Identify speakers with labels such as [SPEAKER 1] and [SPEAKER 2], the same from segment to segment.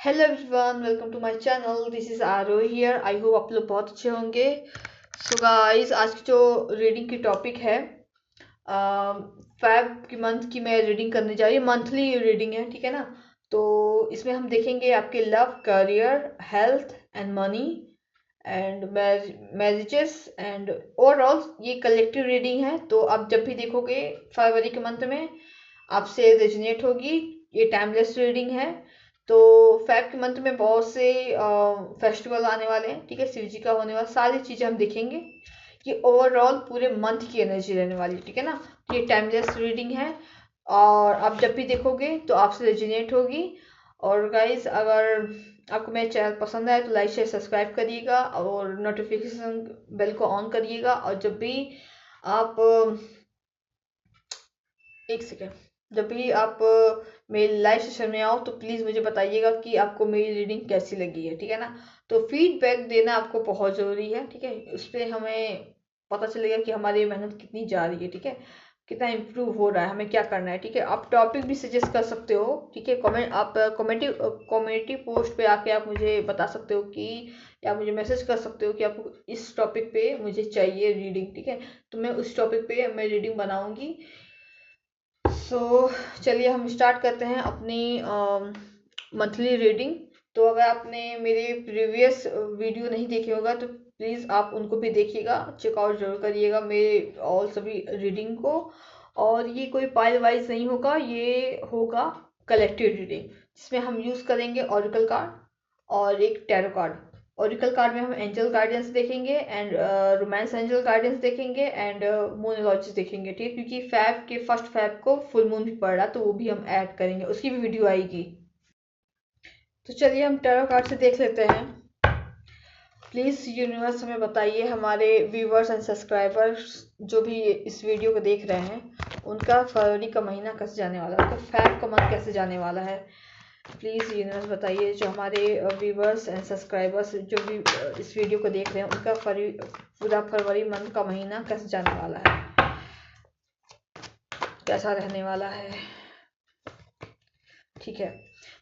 [SPEAKER 1] Hello everyone, welcome to my channel. This is Aro here. I hope आप लोग बहुत अच्छे होंगे। सो गाइस, आज की जो रीडिंग की टॉपिक है, फैब की मंथ की मैं रीडिंग करने जा रही हूँ। मंथली रीडिंग है, ठीक है ना। तो इसमें हम देखेंगे आपके love, career, health and money and marriages and overall. ये कलेक्टिव रीडिंग है, तो आप जब भी देखोगे फरवरी के मंथ में आपसे रेजोनेट होगी। ये टाइमलेस रीडिंग है। तो फेब के मंथ में बहुत से फेस्टिवल आने वाले हैं, ठीक है। शिव जी का होने वाला, सारी चीज़ें हम देखेंगे। ये ओवरऑल पूरे मंथ की एनर्जी रहने वाली है, ठीक है ना। ये टाइमलेस रीडिंग है और आप जब भी देखोगे तो आपसे रेजोनेट होगी। और गाइज, अगर आपको मेरा चैनल पसंद आए तो लाइक शेयर सब्सक्राइब करिएगा और नोटिफिकेशन बेल को ऑन करिएगा। और जब भी आप एक सेकेंड, जब भी आप मेरे लाइव सेशन में आओ तो प्लीज़ मुझे बताइएगा कि आपको मेरी रीडिंग कैसी लगी है, ठीक है ना। तो फीडबैक देना आपको बहुत ज़रूरी है, ठीक है। उस पर हमें पता चलेगा कि हमारी मेहनत कितनी जा रही है, ठीक है। कितना इम्प्रूव हो रहा है, हमें क्या करना है, ठीक है। आप टॉपिक भी सजेस्ट कर सकते हो, ठीक है। कमेंट आप कम्युनिटी पोस्ट पे आके आप मुझे बता सकते हो कि, या मुझे मैसेज कर सकते हो कि आपको इस टॉपिक पे मुझे चाहिए रीडिंग, ठीक है। तो मैं उस टॉपिक पे मैं रीडिंग बनाऊंगी। सो चलिए हम स्टार्ट करते हैं अपनी मंथली रीडिंग। तो अगर आपने मेरे प्रीवियस वीडियो नहीं देखे होगा तो प्लीज़ आप उनको भी देखिएगा, चेकआउट जरूर करिएगा मेरे ऑल सभी रीडिंग को। और ये कोई पाइल वाइज नहीं होगा, ये होगा कलेक्टिव रीडिंग, जिसमें हम यूज़ करेंगे ऑरिकल कार्ड और एक टैरो कार्ड। ओरिकल कार्ड में हम एंजल गार्डियंस देखेंगे एंड रोमांस एंजल गार्डियंस देखेंगे एंड मूनोलॉजिस्ट देखेंगे, ठीक है। क्योंकि फैब के फर्स्ट फैब को फुल मून भी पड़ रहा, तो वो भी हम ऐड करेंगे, उसकी भी वीडियो आएगी। तो चलिए हम टैरो कार्ड से देख लेते हैं। प्लीज़ यूनिवर्स हमें बताइए, हमारे व्यूवर्स एंड सब्सक्राइबर्स जो भी इस वीडियो को देख रहे हैं, उनका फरवरी का महीना कैसे जाने वाला है, उनका फैब का मंथ कैसे जाने वाला है। प्लीज़ यूनिवर्स बताइए, जो हमारे व्यूवर्स एंड सब्सक्राइबर्स जो भी इस वीडियो को देख रहे हैं, उनका पूरा फरवरी मंथ का महीना कैसे जाने वाला है, कैसा रहने वाला है, ठीक है।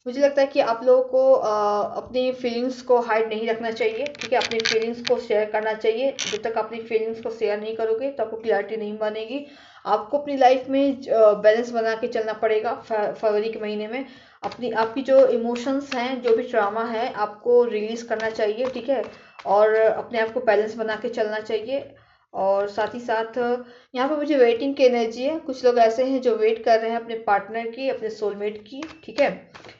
[SPEAKER 1] मुझे लगता है कि आप लोगों को अपनी फीलिंग्स को हाइड नहीं रखना चाहिए, ठीक है। अपनी फीलिंग्स को शेयर करना चाहिए। जब तक अपनी फीलिंग्स को शेयर नहीं करोगे तो आपको क्लैरिटी नहीं बनेगी। आपको अपनी लाइफ में बैलेंस बना के चलना पड़ेगा फरवरी के महीने में। अपनी आपकी जो इमोशंस हैं, जो भी ट्रॉमा है, आपको रिलीज करना चाहिए, ठीक है। और अपने आप को बैलेंस बना के चलना चाहिए। और साथ ही साथ यहाँ पे मुझे वेटिंग की एनर्जी है। कुछ लोग ऐसे हैं जो वेट कर रहे हैं अपने पार्टनर की, अपने सोलमेट की, ठीक है।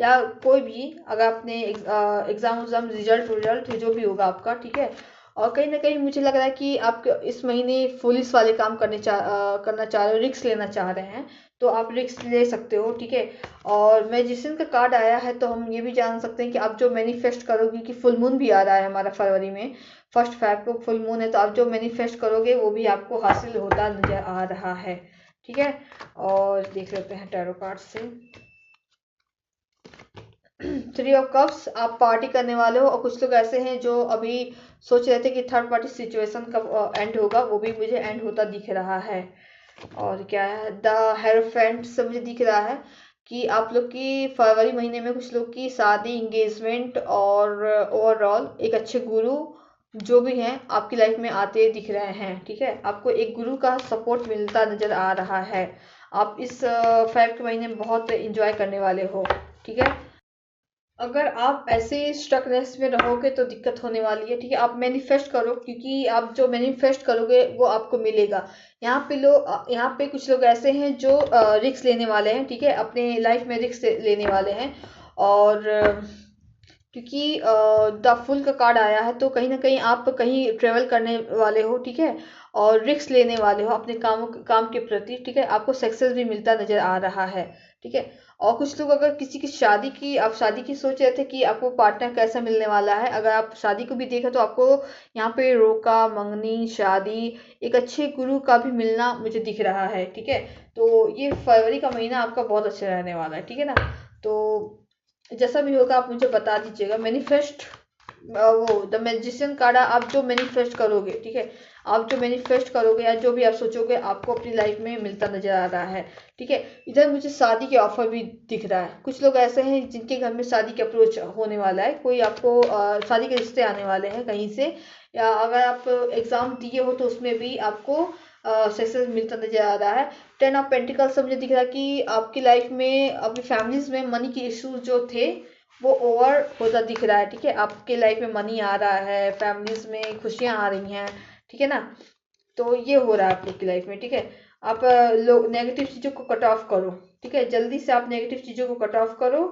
[SPEAKER 1] या कोई भी, अगर आपने एग्जाम रिजल्ट जो भी होगा आपका, ठीक है। और कहीं ना कहीं मुझे लग रहा है कि आप इस महीने पुलिस वाले काम करना चाह रहे हो, रिस्क लेना चाह रहे हैं। तो आप रिस्क ले सकते हो, ठीक है। और मैजिशियन का कार्ड आया है, तो हम ये भी जान सकते हैं कि आप जो मैनिफेस्ट करोगे, कि फुल मून भी आ रहा है हमारा फरवरी में, फर्स्ट फैब को फुल मून है, तो आप जो मैनिफेस्ट करोगे वो भी आपको हासिल होता नजर आ रहा है, ठीक है। और देख लेते हैं टैरो कार्ड से। थ्री ऑफ कप्स, आप पार्टी करने वाले हो। और कुछ लोग ऐसे हैं जो अभी सोच रहे थे कि थर्ड पार्टी सिचुएशन कब एंड होगा, वो भी मुझे एंड होता दिख रहा है। और क्या है, द हेरोफेंट से मुझे दिख रहा है कि आप लोग की फरवरी महीने में कुछ लोग की शादी, इंगेजमेंट और ओवरऑल एक अच्छे गुरु जो भी हैं आपकी लाइफ में आते दिख रहे हैं, ठीक है। आपको एक गुरु का सपोर्ट मिलता नजर आ रहा है। आप इस फेब के महीने में बहुत इंजॉय करने वाले हो, ठीक है। अगर आप ऐसे स्टकनेस में रहोगे तो दिक्कत होने वाली है, ठीक है। आप मैनिफेस्ट करो, क्योंकि आप जो मैनिफेस्ट करोगे वो आपको मिलेगा। यहाँ पे कुछ लोग ऐसे हैं जो रिस्क लेने वाले हैं, ठीक है। अपने लाइफ में रिस्क लेने वाले हैं। और क्योंकि द फुल का कार्ड आया है, तो कहीं ना कहीं आप कहीं ट्रेवल करने वाले हो, ठीक है। और रिस्क लेने वाले हो अपने काम के प्रति, ठीक है। आपको सक्सेस भी मिलता नजर आ रहा है, ठीक है। और कुछ लोग, अगर किसी की शादी की, आप शादी की सोच रहे थे कि आपको पार्टनर कैसा मिलने वाला है, अगर आप शादी को भी देखा तो आपको यहाँ पे रोका, मंगनी, शादी, एक अच्छे गुरु का भी मिलना मुझे दिख रहा है, ठीक है। तो ये फरवरी का महीना आपका बहुत अच्छा रहने वाला है, ठीक है ना। तो जैसा भी होगा आप मुझे बता दीजिएगा। मैनिफेस्ट वो द मैजिशियन कार्ड आप जो मैनिफेस्ट करोगे, ठीक है, आप जो मैनिफेस्ट करोगे या जो भी आप सोचोगे आपको अपनी लाइफ में मिलता नजर आ रहा है, ठीक है। इधर मुझे शादी के ऑफर भी दिख रहा है। कुछ लोग ऐसे हैं जिनके घर में शादी के अप्रोच होने वाला है, कोई आपको शादी के रिश्ते आने वाले हैं कहीं से, या अगर आप एग्जाम दिए हो तो उसमें भी आपको सक्सेस मिलता नजर आ रहा है। 10 ऑफ पेंटिकल्स से मुझे दिख रहा है कि आपकी लाइफ में अभी फैमिलीज में मनी के इश्यूज जो थे वो ओवर होता दिख रहा है, ठीक है। आपके लाइफ में मनी आ रहा है, फैमिलीज में खुशियां आ रही हैं, ठीक है ना। तो ये हो रहा है आप लोग की लाइफ में, ठीक है। आप लोग नेगेटिव चीज़ों को कट ऑफ करो, ठीक है, जल्दी से आप नेगेटिव चीज़ों को कट ऑफ करो।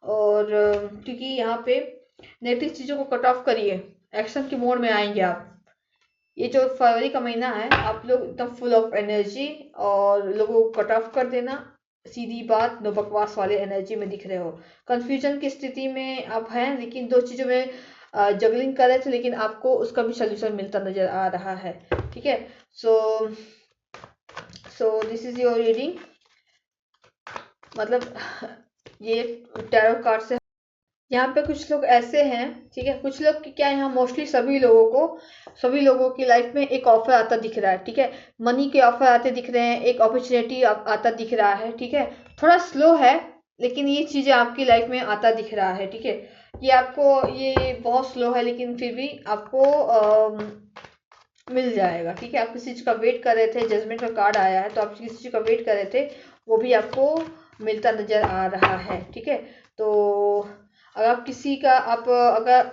[SPEAKER 1] और क्योंकि यहाँ पे नेगेटिव चीज़ों को कट ऑफ करिए, एक्शन के मोड में आएंगे आप। ये जो फरवरी का महीना है आप लोग एकदम फुल ऑफ एनर्जी, और लोगों को कट ऑफ कर देना, सीधी बात, नो बकवास वाले एनर्जी में दिख रहे हो। कंफ्यूजन की स्थिति में आप हैं, लेकिन दो चीज़ों में जगलिंग कर रहे थे, लेकिन आपको उसका भी सोल्यूशन मिलता नजर आ रहा है, ठीक है। So this is your reading. मतलब ये टैरो कार्ड से यहाँ पे कुछ लोग ऐसे हैं, ठीक है, कुछ लोग की क्या, यहाँ मोस्टली सभी लोगों की लाइफ में एक ऑफर आता दिख रहा है, ठीक है। मनी के ऑफर आते दिख रहे हैं, एक अपॉर्चुनिटी आता दिख रहा है, ठीक है। थोड़ा स्लो है लेकिन ये चीजें आपकी लाइफ में आता दिख रहा है, ठीक है। ये बहुत स्लो है लेकिन फिर भी आपको मिल जाएगा, ठीक है। आप किसी चीज का वेट कर रहे थे, जजमेंट का कार्ड आया है, तो आप किसी चीज का वेट कर रहे थे, वो भी आपको मिलता नजर आ रहा है, ठीक है। तो अगर आप किसी का आप अगर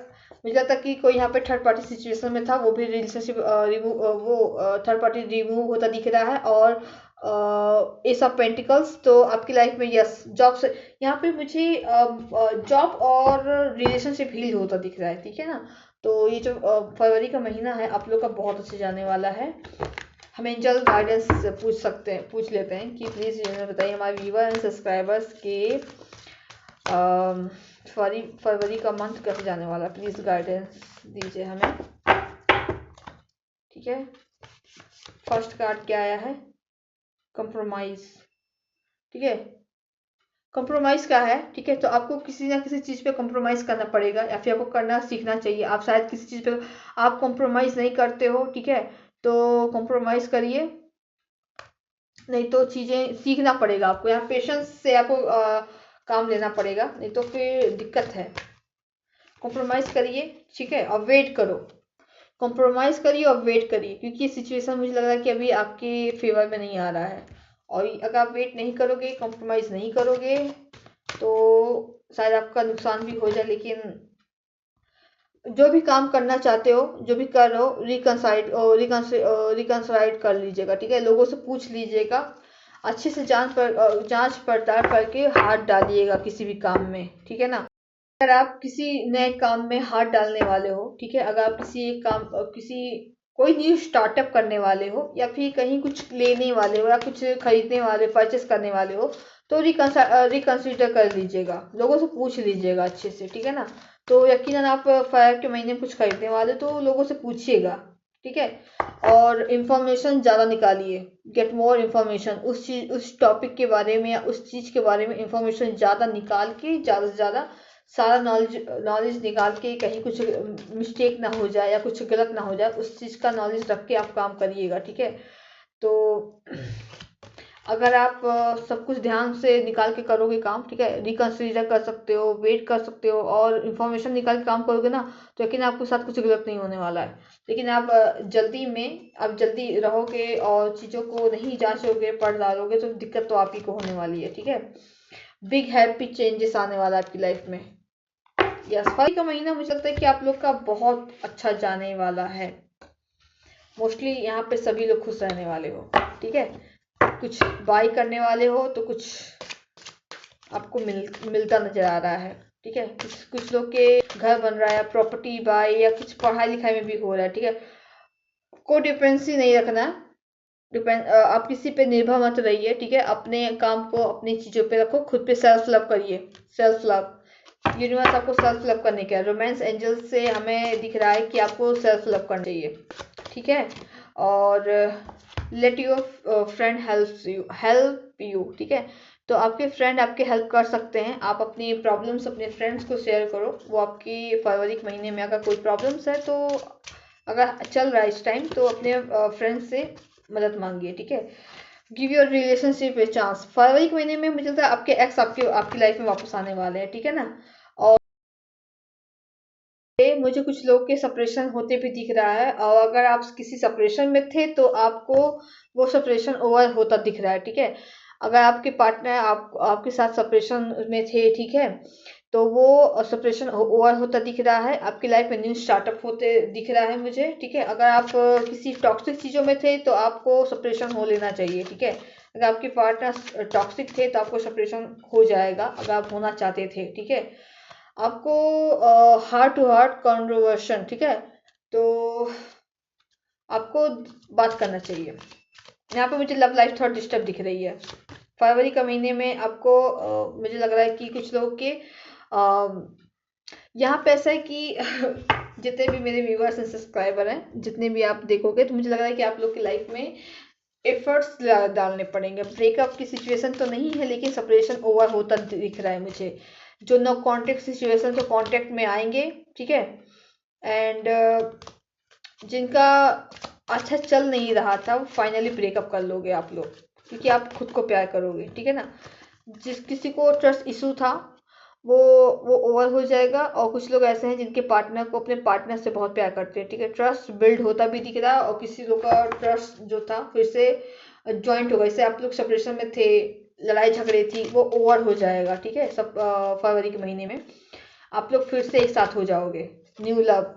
[SPEAKER 1] मुझे लगता है कि कोई यहाँ पे थर्ड पार्टी सिचुएशन में था, वो भी रिलेशनशिप रिमूव, वो थर्ड पार्टी रिमूव होता दिख रहा है। और एस ऑफ पेंटिकल्स, तो आपकी लाइफ में यस जॉब से यहाँ पे मुझे जॉब और रिलेशनशिप हील होता दिख रहा है, ठीक है ना। तो ये जो फरवरी का महीना है आप लोग का बहुत अच्छे जाने वाला है। हम एंजल गाइडेंस पूछ लेते हैं कि प्लीज़ ये बताइए हमारे व्यूवर एंड सब्सक्राइबर्स के फरवरी का मंथ कैसे जाने वाला है। प्लीज़ गाइडेंस दीजिए हमें, ठीक है। फर्स्ट कार्ड क्या आया है, कंप्रोमाइज, ठीक है। कंप्रोमाइज का है, ठीक है। तो आपको किसी ना किसी चीज़ पे कंप्रोमाइज करना पड़ेगा, या फिर आपको करना सीखना चाहिए। आप शायद किसी चीज़ पे आप कंप्रोमाइज नहीं करते हो, ठीक है, तो कंप्रोमाइज करिए, नहीं तो चीज़ें सीखना पड़ेगा आपको। यहाँ पेशेंस से आपको काम लेना पड़ेगा, नहीं तो फिर दिक्कत है। कॉम्प्रोमाइज़ करिए, ठीक है, और वेट करो। कॉम्प्रोमाइज़ करिए और वेट करिए, क्योंकि ये सिचुएशन मुझे लग रहा है कि अभी आपके फेवर में नहीं आ रहा है। और अगर आप वेट नहीं करोगे, कॉम्प्रोमाइज़ नहीं करोगे, तो शायद आपका नुकसान भी हो जाए। लेकिन जो भी काम करना चाहते हो, जो भी कर रहे हो, रिकंसाइड कर लीजिएगा, ठीक है। लोगों से पूछ लीजिएगा, अच्छे से जांच पड़ताल करके हाथ डालिएगा किसी भी काम में, ठीक है ना। अगर आप किसी नए काम में हाथ डालने वाले हो, ठीक है, अगर आप किसी कोई न्यू स्टार्टअप करने वाले हो, या फिर कहीं कुछ लेने वाले हो, या कुछ खरीदने वाले, परचेस करने वाले हो, तो रिकंसिडर कर लीजिएगा, लोगों से पूछ लीजिएगा अच्छे से, ठीक है ना। तो यकीनन आप फरवरी के महीने में कुछ खरीदने वाले, तो लोगों से पूछिएगा, ठीक है। और इन्फॉर्मेशन ज़्यादा निकालिए, गेट मोर इन्फॉर्मेशन, उस टॉपिक के बारे में या उस चीज़ के बारे में इन्फॉर्मेशन ज़्यादा निकाल के, ज़्यादा से ज़्यादा सारा नॉलेज निकाल के, कहीं कुछ मिस्टेक ना हो जाए या कुछ गलत ना हो जाए, उस चीज़ का नॉलेज रख के आप काम करिएगा, ठीक है। तो अगर आप सब कुछ ध्यान से निकाल के करोगे काम, ठीक है, रिकंसिडर कर सकते हो, वेट कर सकते हो, और इन्फॉर्मेशन निकाल के काम करोगे ना, तो यकीन आपके साथ कुछ गलत नहीं होने वाला है। लेकिन आप जल्दी रहोगे और चीज़ों को नहीं जांचोगे, पढ़ डालोगे, तो दिक्कत तो आप ही को होने वाली है, ठीक है। बिग हैप्पी चेंजेस आने वाला है आपकी लाइफ में। यस, फरवरी का महीना मुझे लगता है कि आप लोग का बहुत अच्छा जाने वाला है। मोस्टली यहाँ पे सभी लोग खुश रहने वाले हो, ठीक है। कुछ बाई करने वाले हो तो कुछ आपको मिलता नजर आ रहा है, ठीक है। कुछ लोग के घर बन रहा है, प्रॉपर्टी बाई, या कुछ पढ़ाई लिखाई में भी हो रहा है, ठीक है। कोई डिपेंडेंसी नहीं रखना, आप किसी पे निर्भर मत रहिए, ठीक है। अपने काम को अपनी चीज़ों पे रखो, खुद पे सेल्फ लव करिए, सेल्फ लव। यूनिवर्स आपको सेल्फ लव करने का है। रोमांस एंजल से हमें दिख रहा है कि आपको सेल्फ लव करना चाहिए, ठीक है। और let your friend help you, ठीक है। तो आपके फ्रेंड आपकी हेल्प कर सकते हैं। आप अपनी प्रॉब्लम्स अपने फ्रेंड्स को शेयर करो, वो आपकी फरवरी के महीने में अगर कोई प्रॉब्लम्स है तो अगर चल रहा है इस टाइम तो अपने फ्रेंड्स से मदद मांगिए, ठीक है। Give your relationship a chance. फरवरी के महीने में मुझे लगता है आपके एक्स आपकी लाइफ में वापस आने वाले हैं, ठीक है ना। और मुझे कुछ लोग के सेपरेशन होते भी दिख रहा है, और अगर आप किसी सेपरेशन में थे तो आपको वो सेपरेशन ओवर होता दिख रहा है, ठीक है। अगर आपके पार्टनर आपके साथ सेपरेशन में थे, ठीक है, तो वो सेपरेशन ओवर होता दिख रहा है। आपकी लाइफ में न्यू स्टार्टअप होते दिख रहा है मुझे, ठीक है। अगर आप किसी टॉक्सिक चीज़ों में थे तो आपको सेपरेशन हो लेना चाहिए, ठीक है। अगर आपके पार्टनर टॉक्सिक थे तो आपको सेपरेशन हो जाएगा, अगर आप होना चाहते थे, ठीक है। आपको हार्ट टू हार्ट कॉन्वर्सेशन, ठीक है, तो आपको बात करना चाहिए। यहाँ पे मुझे लव लाइफ थोड़ा डिस्टर्ब दिख रही है फरवरी का महीने में आपको। मुझे लग रहा है कि कुछ लोगों के यहाँ पे ऐसा है कि जितने भी मेरे व्यूअर्स हैं, सब्सक्राइबर हैं, जितने भी आप देखोगे, तो मुझे लग रहा है कि आप लोग की लाइफ में एफर्ट्स डालने पड़ेंगे। ब्रेकअप की सिचुएशन तो नहीं है, लेकिन सेपरेशन ओवर होता दिख रहा है मुझे। जो नो कांटेक्ट सिचुएशन तो कांटेक्ट में आएंगे, ठीक है। एंड जिनका अच्छा चल नहीं रहा था वो फाइनली ब्रेकअप कर लोगे आप लोग, क्योंकि आप खुद को प्यार करोगे, ठीक है ना। जिस किसी को ट्रस्ट इशू था वो वो ओवर हो जाएगा। और कुछ लोग ऐसे हैं जिनके पार्टनर को अपने पार्टनर से बहुत प्यार करते हैं, ठीक है। ट्रस्ट बिल्ड होता भी दिख रहा है, और किसी लोग का ट्रस्ट जो था फिर से ज्वाइंट होगा। जैसे आप लोग सेपरेशन में थे, लड़ाई झगड़े थी, वो ओवर हो जाएगा, ठीक है। सब फरवरी के महीने में आप लोग फिर से एक साथ हो जाओगे, न्यू लव।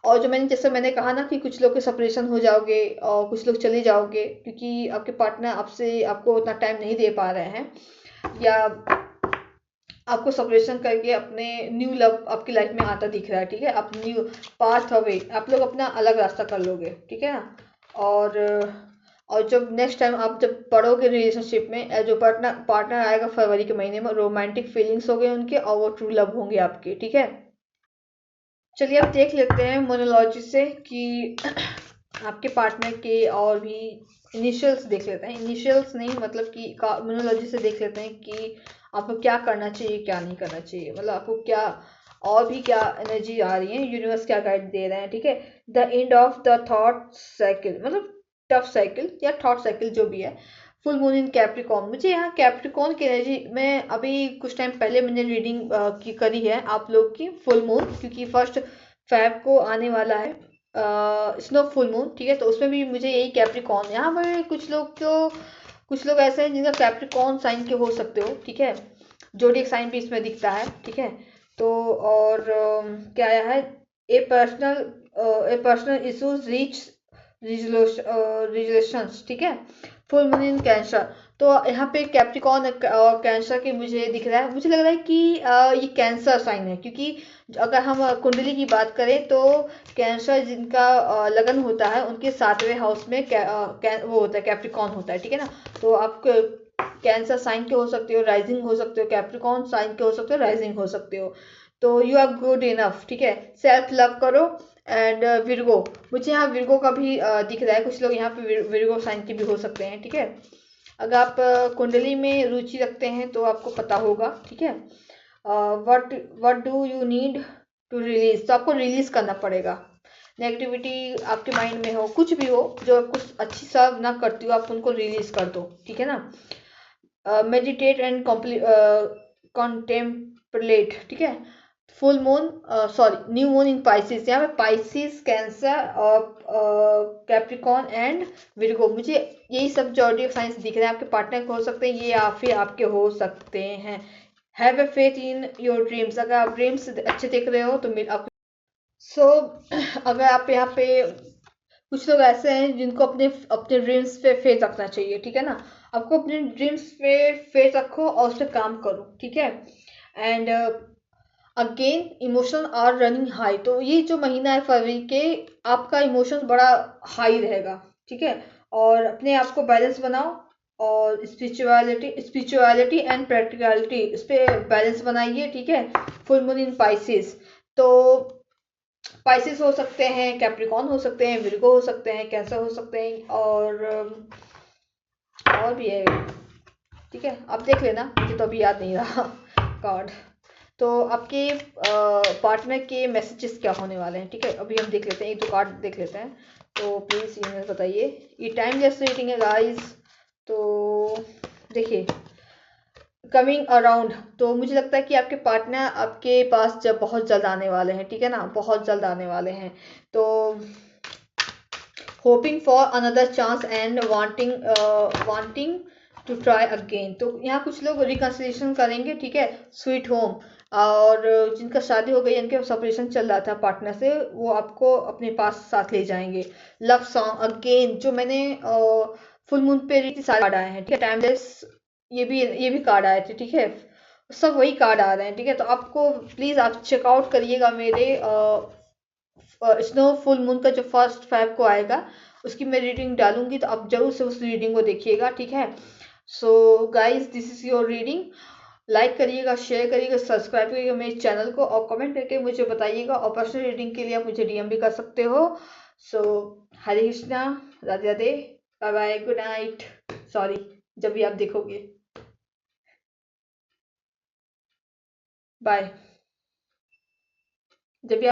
[SPEAKER 1] और जो जैसे मैंने कहा ना कि कुछ लोग के सेपरेशन हो जाओगे और कुछ लोग चले जाओगे क्योंकि आपके पार्टनर आपको उतना टाइम नहीं दे पा रहे हैं, या आपको सेपरेशन करके अपने न्यू लव आपकी लाइफ में आता दिख रहा है, ठीक है। आप न्यू पाथ अवे, आप लोग अपना अलग रास्ता कर लोगे, ठीक है ना। और जब नेक्स्ट टाइम आप जब पढ़ोगे रिलेशनशिप में, जो पार्टनर आएगा फरवरी के महीने में, रोमांटिक फीलिंग्स हो गए उनके और वो ट्रू लव होंगे आपके, ठीक है। चलिए अब देख लेते हैं मोनोलॉजी से कि आपके पार्टनर के और भी इनिशियल्स देख लेते हैं। इनिशियल्स नहीं, मतलब कि मोनोलॉजी से देख लेते हैं कि आपको क्या करना चाहिए, क्या नहीं करना चाहिए, मतलब आपको क्या और भी क्या एनर्जी आ रही है, यूनिवर्स क्या गाइड दे रहे हैं, ठीक है। The end of the thought cycle, मतलब टफ साइकिल या थॉट साइकिल जो भी है। फुल मून इन कैप्रिकॉर्न, मुझे यहाँ कैप्रिकॉर्न की एनर्जी में अभी कुछ टाइम पहले मैंने रीडिंग की करी है आप लोग की फुल मून, क्योंकि फर्स्ट फैब को आने वाला है स्नो फुल मून, ठीक है। तो उसमें भी मुझे यही कैप्रिकॉर्न, यहाँ पर कुछ लोग ऐसे हैं जिनका कैप्रिकॉर्न साइन के हो सकते हो, ठीक है। जोडियक साइन भी इसमें दिखता है, ठीक है। तो और क्या आया है, ए पर्सनल इशूज रीच रिजोल्यूशंस, ठीक है। फुल मून इन कैंसर, तो यहाँ पे कैप्रिकॉर्न और कैंसर के मुझे दिख रहा है। मुझे लग रहा है कि ये कैंसर साइन है, क्योंकि अगर हम कुंडली की बात करें तो कैंसर जिनका लगन होता है उनके 7वें हाउस में वो होता है, कैप्रिकॉर्न होता है, ठीक है ना। तो आप कैंसर साइन के हो सकते हो, राइजिंग हो सकते हो, कैप्रिकॉर्न साइन के हो सकते हो, राइजिंग हो सकते हो। तो यू आर गुड इनफ, ठीक है। सेल्फ लव करो। एंड विर्गो, मुझे यहाँ विर्गो का भी दिख रहा है, कुछ लोग यहाँ पे विर्गो साइन के भी हो सकते हैं, ठीक है। अगर आप कुंडली में रुचि रखते हैं तो आपको पता होगा, ठीक है। What do you need to release, तो आपको रिलीज करना पड़ेगा। नेगेटिविटी आपके माइंड में हो, कुछ भी हो जो कुछ अच्छी सर्व ना करती हो, आप उनको रिलीज कर दो, ठीक है ना। मेडिटेट एंड कॉन्टेम्पलेट, ठीक है। Full moon, sorry, new moon in Pisces, यहाँ पे पाइसिस, कैंसर और कैप्रिकॉर्न एंड विर्गो, मुझे यही सब जॉडियक साइंस दिख रहे हैं। आपके पार्टनर को हो सकते हैं ये, या फिर आपके हो सकते हैं। Have a faith in your dreams, अगर आप ड्रीम्स अच्छे देख रहे हो तो आप अगर आप यहाँ पे कुछ लोग ऐसे हैं जिनको अपने अपने ड्रीम्स पे फेथ रखना चाहिए, ठीक है ना। आपको अपने ड्रीम्स पे फेथ रखो और उस पर काम करो, ठीक है। And again emotion are running high, तो ये जो महीना है फरवरी के, आपका इमोशन बड़ा हाई रहेगा, ठीक है। और अपने आप को बैलेंस बनाओ, और स्पिरिचुअलिटी एंड प्रैक्टिकलिटी, इस पर बैलेंस बनाइए, ठीक है। फुल मून इन पाइसिस, तो पाइसिस हो सकते हैं, कैप्रिकॉर्न हो सकते हैं, विर्गो हो सकते हैं, कैंसर हो सकते हैं, और भी है, ठीक है, आप देख लेना, मुझे तो अभी याद नहीं रहा कार्ड। तो आपके पार्टनर के मैसेजेस क्या होने वाले हैं, ठीक है, अभी हम देख लेते हैं, एक दो कार्ड देख लेते हैं। तो प्लीज़ ये मुझे बताइए। ये टाइमलेस रीडिंग है गाइस। तो देखिए, कमिंग अराउंड, तो मुझे लगता है कि आपके पार्टनर आपके पास जब बहुत जल्द आने वाले हैं, ठीक है ना, बहुत जल्द आने वाले हैं। तो hoping for another chance and wanting to try again. तो यहाँ कुछ लोग रिकन्सिलेशन करेंगे, ठीक है, स्वीट होम। और जिनका शादी हो गई, इनके सेपरेशन चल रहा था पार्टनर से, वो आपको अपने पास साथ ले जाएंगे। लव सॉन्ग अगेन, जो मैंने फुल मून पे रीति सारे कार्ड आए हैं, ठीक है, टाइमलेस, ये भी कार्ड आए थे, ठीक है, सब वही कार्ड आ रहे हैं, ठीक है। तो आपको प्लीज़ आप चेकआउट करिएगा मेरे स्नो फुल मून का जो 1 फेब को आएगा, उसकी मैं रीडिंग डालूंगी, तो आप जरूर से उस रीडिंग को देखिएगा, ठीक है। So guys, this is your reading. Like करिएगा, शेयर करिएगा, सब्सक्राइब करिएगा मेरे चैनल को, और कमेंट करके मुझे बताइएगा, और पर्सनल रीडिंग के लिए आप मुझे डीएम भी कर सकते हो। So Hare Krishna, Radhe Radhe, bye bye, good night. Sorry, जब भी आप देखोगे, बाय। जब भी